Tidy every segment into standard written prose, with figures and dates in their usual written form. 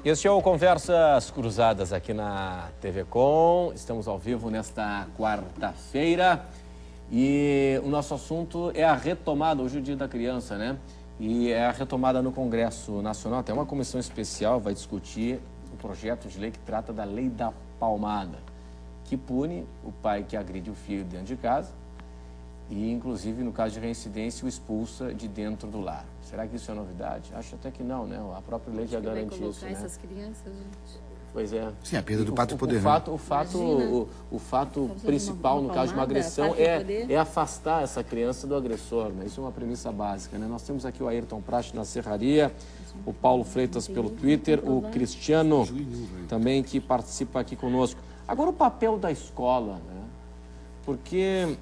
Este é o Conversas Cruzadas aqui na TV Com. Estamos ao vivo nesta quarta-feira e o nosso assunto é a retomada, hoje é o Dia da Criança, né? E é a retomada no Congresso Nacional. Tem uma comissão especial, vai discutir o projeto de lei que trata da Lei da Palmada, que pune o pai que agride o filho dentro de casa e, inclusive, no caso de reincidência, o expulsa de dentro do lar. Será que isso é novidade? Acho até que não, né? A própria lei já garante isso, né? Essas crianças, gente. Pois é. Sim, a perda do pátrio poder. O fato principal, no caso de uma agressão, é afastar essa criança do agressor, né? Isso é uma premissa básica, né? Nós temos aqui o Ayrton Prate na Serraria, o Paulo Freitas pelo Twitter, o Cristiano também, que participa aqui conosco. Agora, o papel da escola, né? Porque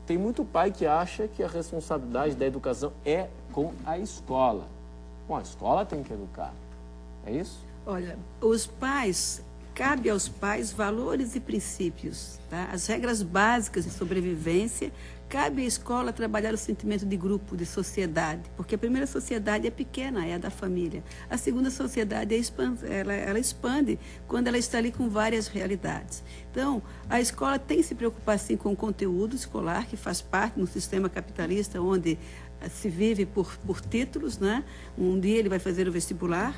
tem muito pai que acha que a responsabilidade da educação é com a escola. Bom, a escola tem que educar. É isso? Olha, cabe aos pais valores e princípios, tá? As regras básicas de sobrevivência, cabe à escola trabalhar o sentimento de grupo, de sociedade, porque a primeira sociedade é pequena, é a da família. A segunda sociedade ela expande quando ela está ali com várias realidades. Então, a escola tem que se preocupar, sim, com o conteúdo escolar, que faz parte do sistema capitalista, onde se vive por títulos, né? Um dia ele vai fazer o vestibular,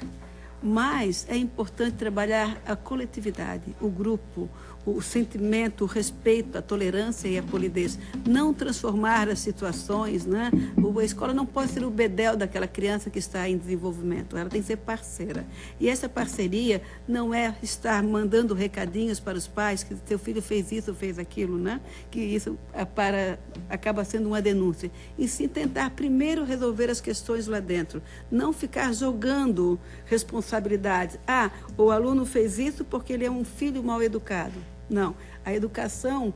mas é importante trabalhar a coletividade, o grupo, o sentimento, o respeito, a tolerância e a polidez. Não transformar as situações, né? A escola não pode ser o bedel daquela criança que está em desenvolvimento, ela tem que ser parceira. E essa parceria não é estar mandando recadinhos para os pais que seu filho fez isso, fez aquilo, né? Que isso acaba sendo uma denúncia. E sim tentar primeiro resolver as questões lá dentro, não ficar jogando responsabilidades. Ah, o aluno fez isso porque ele é um filho mal educado. Não, a educação,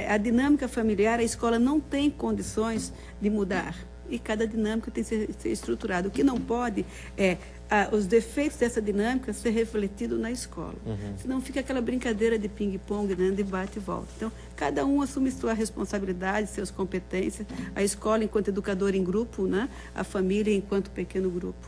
a dinâmica familiar, a escola não tem condições de mudar. E cada dinâmica tem que ser estruturada. O que não pode é os defeitos dessa dinâmica ser refletido na escola. Senão fica aquela brincadeira de ping-pong, né, de bate e volta. Então, cada um assume sua responsabilidade, suas competências, a escola enquanto educador em grupo, né, a família enquanto pequeno grupo.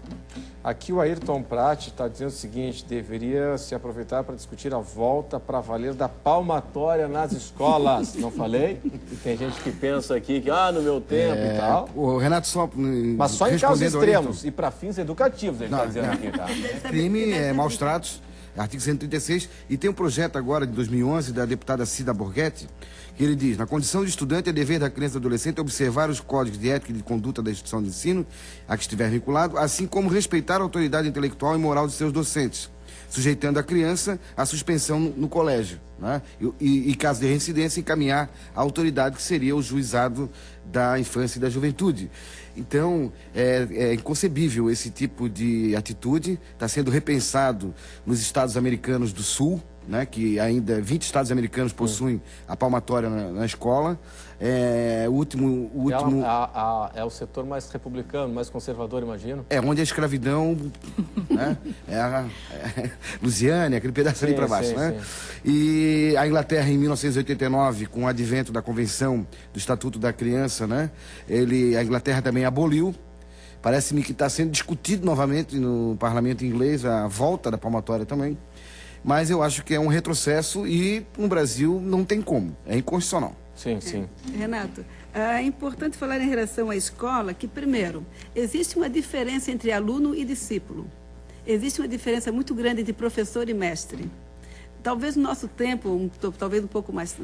Aqui o Ayrton Prate está dizendo o seguinte: deveria se aproveitar para discutir a volta para valer da palmatória nas escolas. Não falei? Tem gente que pensa aqui que, no meu tempo e tal. O Renato só... Mas só em casos extremos e para fins educativos, ele está dizendo aqui, tá? Crime, maus tratos, artigo 136, e tem um projeto agora de 2011 da deputada Cida Borghetti, que ele diz: na condição de estudante é dever da criança e do adolescente observar os códigos de ética e de conduta da instituição de ensino a que estiver vinculado, assim como respeitar a autoridade intelectual e moral de seus docentes, sujeitando a criança à suspensão no colégio, né? E caso de reincidência, encaminhar a autoridade que seria o juizado da infância e da juventude. Então, é inconcebível esse tipo de atitude. Está sendo repensado nos estados americanos do Sul, né, que ainda 20 estados americanos possuem a palmatória na escola. O último... É o setor mais republicano, mais conservador, imagino. É onde a escravidão, né, Lusiânia, aquele pedaço ali para baixo, né? E a Inglaterra, em 1989, com o advento da Convenção do Estatuto da Criança, né, a Inglaterra também aboliu. Parece-me que está sendo discutido novamente no parlamento inglês a volta da palmatória também. Mas eu acho que é um retrocesso e no Brasil não tem como, é inconstitucional. Sim, sim. Renato, é importante falar em relação à escola que, primeiro, existe uma diferença entre aluno e discípulo. Existe uma diferença muito grande entre professor e mestre. Talvez no nosso tempo, talvez um pouco mais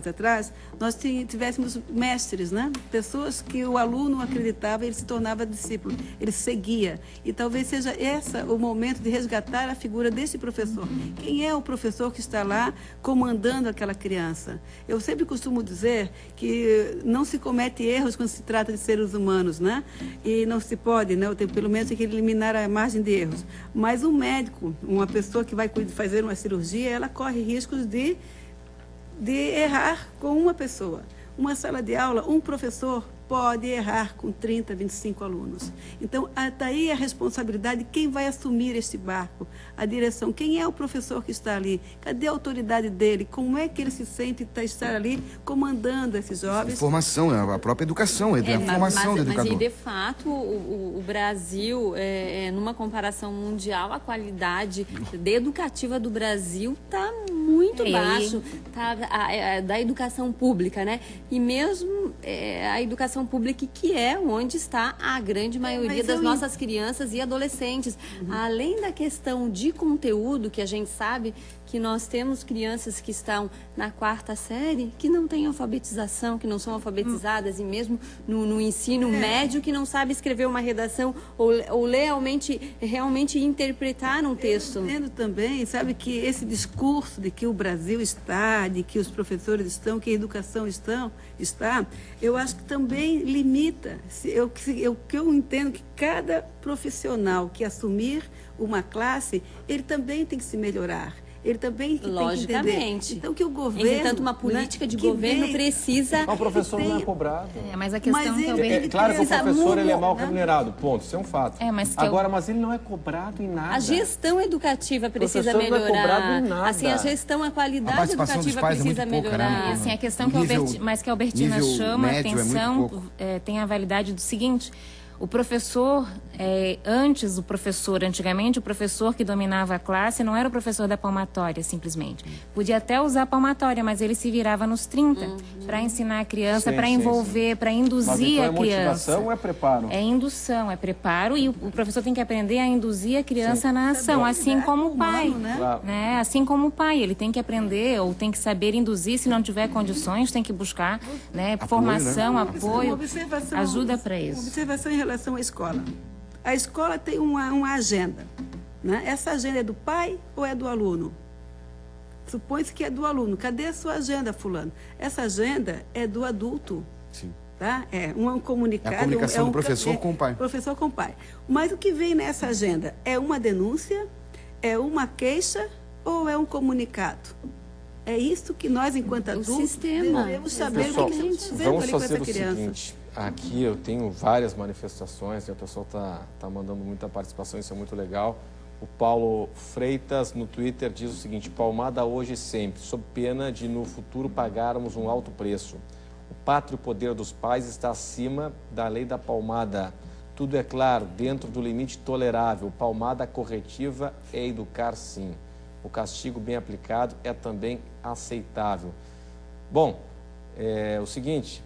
atrás, nós tivéssemos mestres, né? Pessoas que o aluno acreditava e ele se tornava discípulo, ele seguia. E talvez seja esse o momento de resgatar a figura desse professor. Quem é o professor que está lá comandando aquela criança? Eu sempre costumo dizer que não se comete erros quando se trata de seres humanos, né? E não se pode, né? Pelo menos tem que eliminar a margem de erros. Mas um médico, uma pessoa que vai fazer uma cirurgia, ela corre riscos de errar com uma pessoa. Uma sala de aula, um professor pode errar com 30, 25 alunos. Então, está aí a responsabilidade de quem vai assumir esse barco, a direção. Quem é o professor que está ali? Cadê a autoridade dele? Como é que ele se sente estar ali comandando esses jovens? Formação, a própria educação, a formação do educador. Mas, de fato, o Brasil, numa comparação mundial, a qualidade educativa do Brasil está muito baixo, tá, da educação pública, né? E mesmo a educação pública, que é onde está a grande maioria das nossas crianças e adolescentes. Além da questão de conteúdo, que a gente sabe que nós temos crianças que estão na 4ª série, que não têm alfabetização, que não são alfabetizadas, e mesmo no ensino médio, que não sabe escrever uma redação ou realmente interpretar um texto. Eu entendo também, sabe, que esse discurso de que o Brasil está, de que os professores estão, que a educação está, eu acho que também limita. O que eu entendo que cada profissional que assumir uma classe, ele também tem que se melhorar. Ele também tem que entender. Então, que o governo... Entretanto, uma política de governo precisa... O professor não é cobrado. Mas a questão também... É claro que o professor ele é mal remunerado, ponto. Isso é um fato. Mas ele não é cobrado em nada. A gestão educativa precisa melhorar. Não é cobrado em nada. Assim, a gestão, a qualidade educativa precisa melhorar. Assim, a questão que a Albertina chama a atenção tem a validade do seguinte... O professor, antigamente, o professor que dominava a classe não era o professor da palmatória, simplesmente. Podia até usar a palmatória, mas ele se virava nos 30 para ensinar a criança, para envolver, para induzir a criança. Mas então é motivação ou é preparo? É indução, é preparo, e o professor tem que aprender a induzir a criança na ação, assim como o pai. Né? Assim como o pai, ele tem que aprender ou tem que saber induzir, se não tiver condições, tem que buscar formação, apoio, ajuda para isso. Observação em relação à escola. A escola tem uma agenda. Né? Essa agenda é do pai ou é do aluno? Supõe-se que é do aluno. Cadê a sua agenda, fulano? Essa agenda é do adulto. Sim. Tá? É um comunicado. É a comunicação do professor com o pai. Professor com o pai. Mas o que vem nessa agenda? É uma denúncia? É uma queixa? Ou é um comunicado? É isso que nós, enquanto adultos, devemos saber o que estamos fazendo ali com essa criança. Seguinte, aqui eu tenho várias manifestações, o pessoal está mandando muita participação, isso é muito legal. O Paulo Freitas, no Twitter, diz o seguinte: palmada hoje e sempre, sob pena de no futuro pagarmos um alto preço. O pátrio poder dos pais está acima da lei da palmada. Tudo é claro, dentro do limite tolerável. Palmada corretiva é educar, sim. O castigo bem aplicado é também aceitável. Bom, é o seguinte...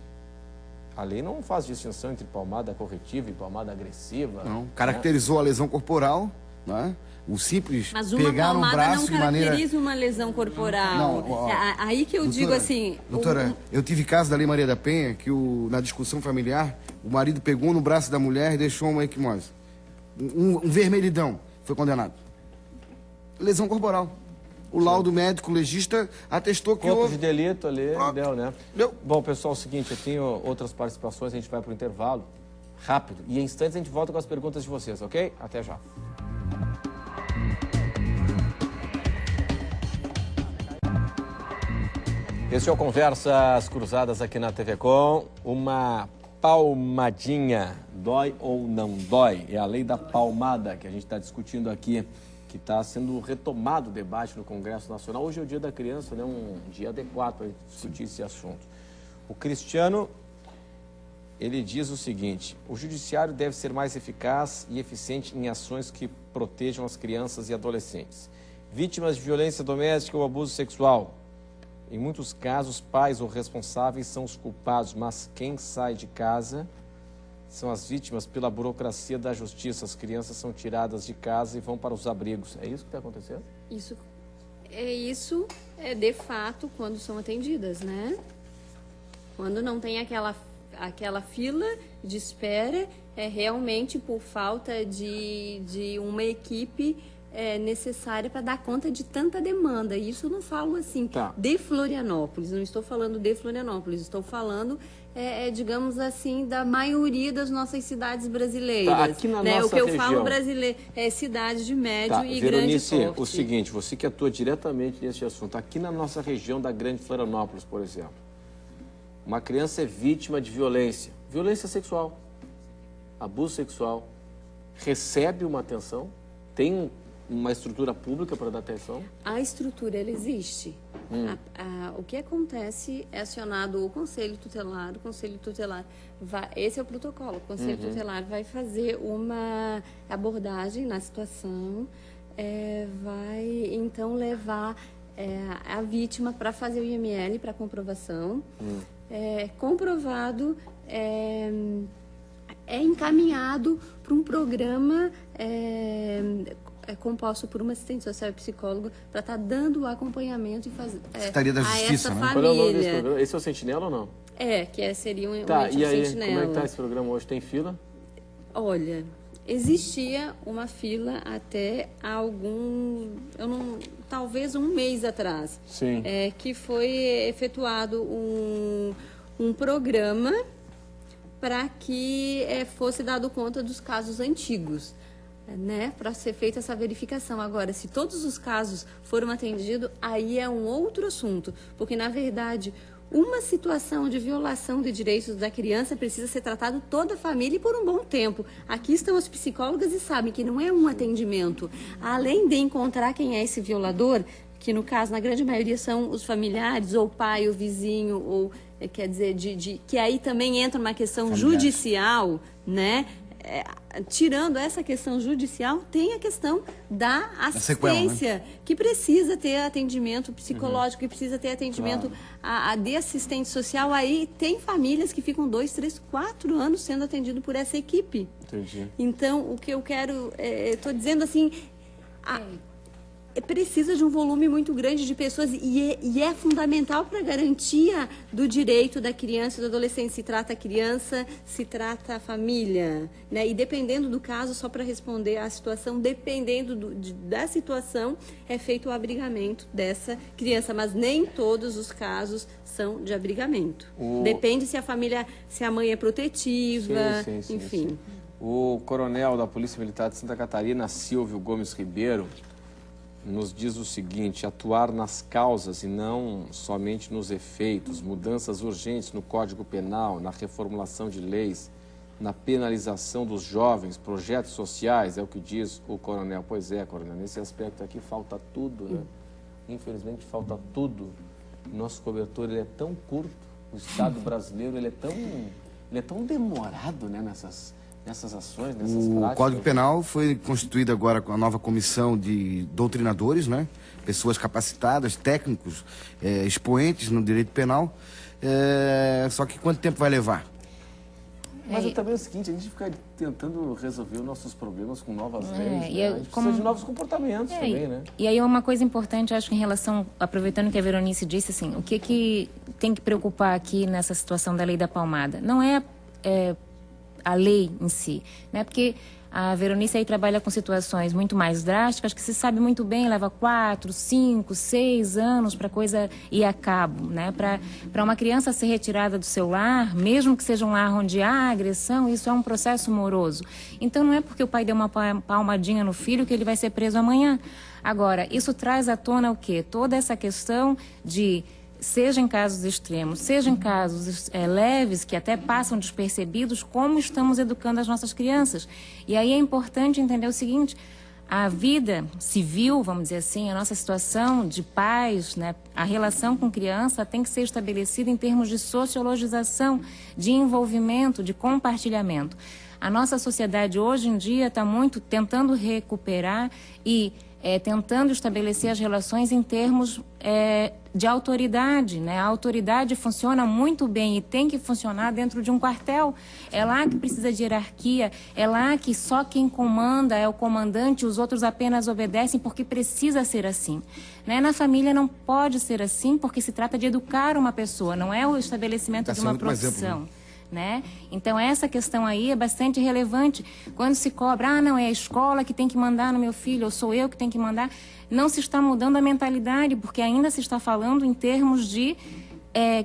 A lei não faz distinção entre palmada corretiva e palmada agressiva. Não, caracterizou a lesão corporal, né? O simples mas pegar no braço de maneira... Mas uma palmada não caracteriza uma lesão corporal. Não, aí que eu digo assim... Doutora, eu tive caso da Lei Maria da Penha, que na discussão familiar, o marido pegou no braço da mulher e deixou uma equimose. Um vermelhidão, foi condenado. Lesão corporal. O laudo médico legista atestou que houve... de delito ali, deu, né? Deu. Bom, pessoal, é o seguinte, eu tenho outras participações, a gente vai para o intervalo, rápido. E em instantes a gente volta com as perguntas de vocês, ok? Até já. Esse é o Conversas Cruzadas aqui na TV Com. Uma palmadinha, dói ou não dói? É a lei da palmada que a gente está discutindo aqui, que está sendo retomado o debate no Congresso Nacional. Hoje é o Dia da Criança, né? Um dia adequado para discutir esse assunto. O Cristiano, ele diz o seguinte: o judiciário deve ser mais eficaz e eficiente em ações que protejam as crianças e adolescentes. Vítimas de violência doméstica ou abuso sexual. Em muitos casos, pais ou responsáveis são os culpados, mas quem sai de casa são as vítimas pela burocracia da justiça. As crianças são tiradas de casa e vão para os abrigos. É isso que está acontecendo? Isso é de fato quando são atendidas, né? Quando não tem aquela fila de espera, é realmente por falta de uma equipe necessária para dar conta de tanta demanda. Isso eu não falo assim de Florianópolis, não estou falando de Florianópolis, estou falando, digamos assim, da maioria das nossas cidades brasileiras. Aqui na nossa o que eu região. falo brasileiro é cidade de médio e Veronice, grande porte. O seguinte, você que atua diretamente nesse assunto, aqui na nossa região da Grande Florianópolis, por exemplo, uma criança é vítima de violência, violência sexual, abuso sexual, recebe uma atenção, tem uma estrutura pública para dar atenção? A estrutura, ela existe. O que acontece é acionado o Conselho Tutelar, esse é o protocolo, o Conselho Tutelar vai fazer uma abordagem na situação, vai então levar a vítima para fazer o IML, para comprovação. Comprovado, é encaminhado para um programa composto por uma assistente social e psicólogo para estar dando o acompanhamento e fazer Secretaria da Justiça, né? Qual é o nome desse programa? Esse é o Sentinela ou não? Seria um ente e aí, Sentinela. como é que está esse programa hoje? Tem fila? Olha, existia uma fila até talvez um mês atrás. Sim. Que foi efetuado um programa para que fosse dado conta dos casos antigos, né? Para ser feita essa verificação. Agora, se todos os casos foram atendidos, aí é um outro assunto, porque, na verdade, uma situação de violação de direitos da criança precisa ser tratado toda a família e por um bom tempo. Aqui estão as psicólogas e sabem que não é um atendimento. Além de encontrar quem é esse violador, que no caso, na grande maioria, são os familiares, ou o pai, ou o vizinho, ou, quer dizer, que aí também entra uma questão judicial, né? Tirando essa questão judicial, tem a questão da assistência, sequela, né? Que precisa ter atendimento psicológico, que precisa ter atendimento de assistente social. Aí tem famílias que ficam 2, 3, 4 anos sendo atendido por essa equipe. Entendi. Então, o que eu quero, estou dizendo assim, precisa de um volume muito grande de pessoas e é fundamental para a garantia do direito da criança e do adolescente. Se trata a criança, se trata a família, né? E dependendo do caso, só para responder à situação, dependendo da situação, é feito o abrigamento dessa criança, mas nem todos os casos são de abrigamento. Depende se a família, se a mãe é protetiva, enfim. Sim. O coronel da Polícia Militar de Santa Catarina, Silvio Gomes Ribeiro, nos diz o seguinte: atuar nas causas e não somente nos efeitos, mudanças urgentes no Código Penal, na reformulação de leis, na penalização dos jovens, projetos sociais, é o que diz o coronel. Pois é, coronel, nesse aspecto aqui falta tudo, né? Infelizmente falta tudo. Nosso cobertor ele é tão curto, o Estado brasileiro ele é tão demorado, né, nessas ações, nessas práticas. O Código Penal foi constituído agora com a nova comissão de doutrinadores, né? Pessoas capacitadas, técnicos, expoentes no direito penal. Só que quanto tempo vai levar? Mas também é o seguinte, a gente fica tentando resolver os nossos problemas com novas leis, né? A gente precisa de novos comportamentos também, né? E aí uma coisa importante, acho que em relação, aproveitando que a Veronice disse, assim, o que tem que preocupar aqui nessa situação da lei da palmada? Não é a lei em si, né? Porque a Veronice aí trabalha com situações muito mais drásticas, que se sabe muito bem, leva 4, 5, 6 anos para a coisa ir a cabo, né? Para uma criança ser retirada do seu lar, mesmo que seja um lar onde há agressão, isso é um processo moroso. Então não é porque o pai deu uma palmadinha no filho que ele vai ser preso amanhã. Agora, isso traz à tona o quê? Toda essa questão de, seja em casos extremos, seja em casos leves, que até passam despercebidos, como estamos educando as nossas crianças. E aí é importante entender o seguinte: a vida civil, vamos dizer assim, a nossa situação de pais, né, a relação com criança tem que ser estabelecida em termos de sociologização, de envolvimento, de compartilhamento. A nossa sociedade hoje em dia está muito tentando recuperar e tentando estabelecer as relações em termos de autoridade, né? A autoridade funciona muito bem e tem que funcionar dentro de um quartel. É lá que precisa de hierarquia, é lá que só quem comanda é o comandante, os outros apenas obedecem, porque precisa ser assim, né? Na família não pode ser assim, porque se trata de educar uma pessoa, não é o estabelecimento de uma profissão. Né? Então essa questão aí é bastante relevante. Quando se cobra, não, é a escola que tem que mandar no meu filho, ou sou eu que tenho que mandar, não se está mudando a mentalidade, porque ainda se está falando em termos de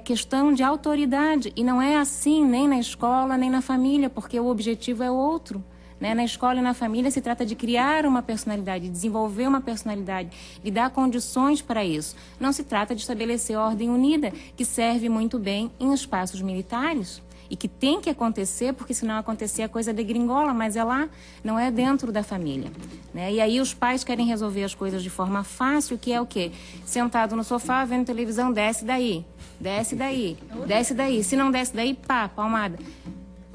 questão de autoridade, e não é assim nem na escola, nem na família, porque o objetivo é outro, né? Na escola e na família se trata de criar uma personalidade, desenvolver uma personalidade, de dar condições para isso. Não se trata de estabelecer ordem unida, que serve muito bem em espaços militares. E que tem que acontecer, porque se não acontecer a coisa degringola, mas é lá, não é dentro da família, né? E aí os pais querem resolver as coisas de forma fácil, que é o quê? Sentado no sofá, vendo televisão, desce daí, desce daí, desce daí. Se não desce daí, pá, palmada.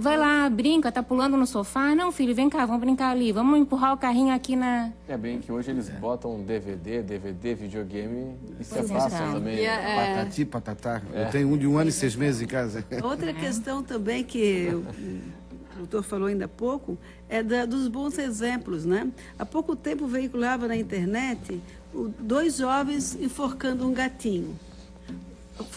Vai lá, brinca, tá pulando no sofá. Não, filho, vem cá, vamos brincar ali. Vamos empurrar o carrinho aqui na... É bem que hoje eles botam DVD, videogame e se Pois é, afastam então. também. Patati, patatá. Eu tenho um de 1 ano e 6 meses em casa. Outra questão também que o doutor falou ainda há pouco é dos bons exemplos, né? Há pouco tempo veiculava na internet 2 jovens enforcando um gatinho.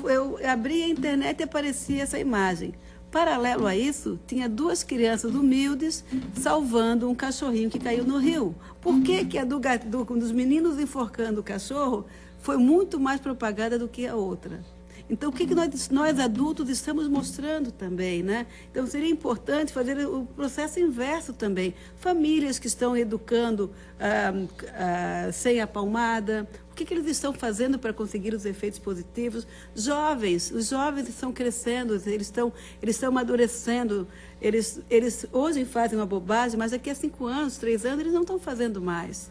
Eu abri a internet e aparecia essa imagem. Paralelo a isso, tinha 2 crianças humildes salvando um cachorrinho que caiu no rio. Por que que a dos meninos enforcando o cachorro foi muito mais propagada do que a outra? Então, o que nós adultos estamos mostrando também, né? Então, seria importante fazer o processo inverso também. Famílias que estão educando sem a palmada, o que eles estão fazendo para conseguir os efeitos positivos? Os jovens estão crescendo, eles estão amadurecendo, eles hoje fazem uma bobagem, mas daqui a 5 anos, 3 anos, eles não estão fazendo mais.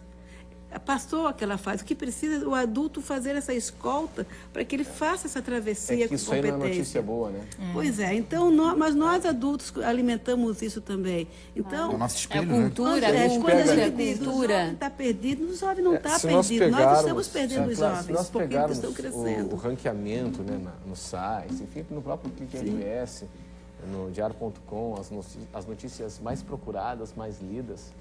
Passou aquela fase. O que precisa o adulto fazer essa escolta para que ele faça essa travessia com competência. Isso aí não é notícia boa, né? Pois é. Então, mas nós adultos alimentamos isso também. Então, É o nosso espelho, cultura, né? quando a gente cultura. diz, o jovem está perdido, o jovem não está Se nós perdido. Nós pegarmos- estamos perdendo os Se nós jovens, porque eles pegarmos estão crescendo. o ranqueamento, né, no site, enfim, no próprio Clique RS, no diário.com, as notícias mais procuradas, mais lidas,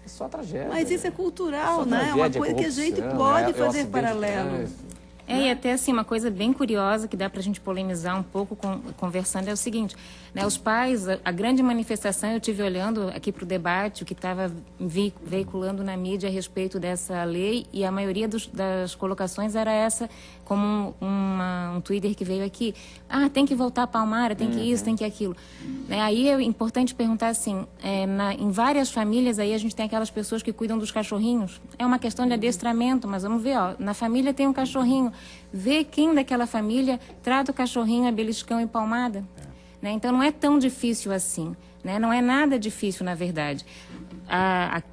é só tragédia. Mas isso é né? cultural, Só né? É uma tragédia, coisa que a gente corrupção, pode é o fazer acidente de paralelo. trânsito. E até assim, uma coisa bem curiosa que dá para a gente polemizar um pouco conversando é o seguinte, né, os pais, a grande manifestação, eu tive olhando aqui para o debate, o que estava veiculando na mídia a respeito dessa lei, e a maioria das colocações era essa, como um Twitter que veio aqui, tem que voltar a Palmara, tem que isso, tem que aquilo. Né, aí é importante perguntar assim, em várias famílias aí a gente tem aquelas pessoas que cuidam dos cachorrinhos, é uma questão de adestramento, mas vamos ver, na família tem um cachorrinho, vê quem daquela família trata o cachorrinho a beliscão e palmada. Né? Então, não é tão difícil assim. Né? Não é nada difícil, na verdade.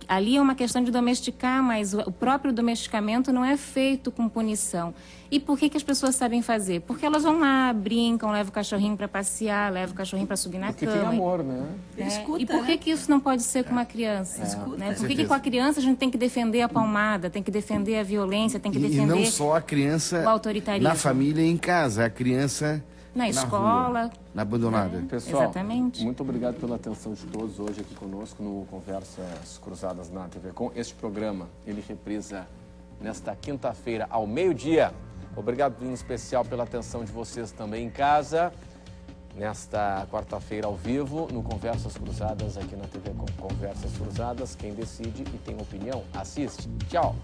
Ali é uma questão de domesticar, mas o próprio domesticamento não é feito com punição. E por que as pessoas sabem fazer? Porque elas vão lá, brincam, levam o cachorrinho para passear, levam o cachorrinho para subir na Porque cama. tem amor, né? Escuta, E por que isso não pode ser com uma criança? Né? Por que com a criança a gente tem que defender a palmada, tem que defender a violência, tem que E defender não só a criança o autoritarismo? na família e em casa, a criança na escola. rua, na abandonada. Pessoal, Exatamente. muito obrigado pela atenção de todos hoje aqui conosco no Conversas Cruzadas na TV Com. Este programa, ele reprisa nesta quinta-feira ao meio-dia. Obrigado em especial pela atenção de vocês também em casa. Nesta quarta-feira ao vivo, no Conversas Cruzadas aqui na TV Com. Conversas Cruzadas, quem decide e tem opinião, assiste. Tchau!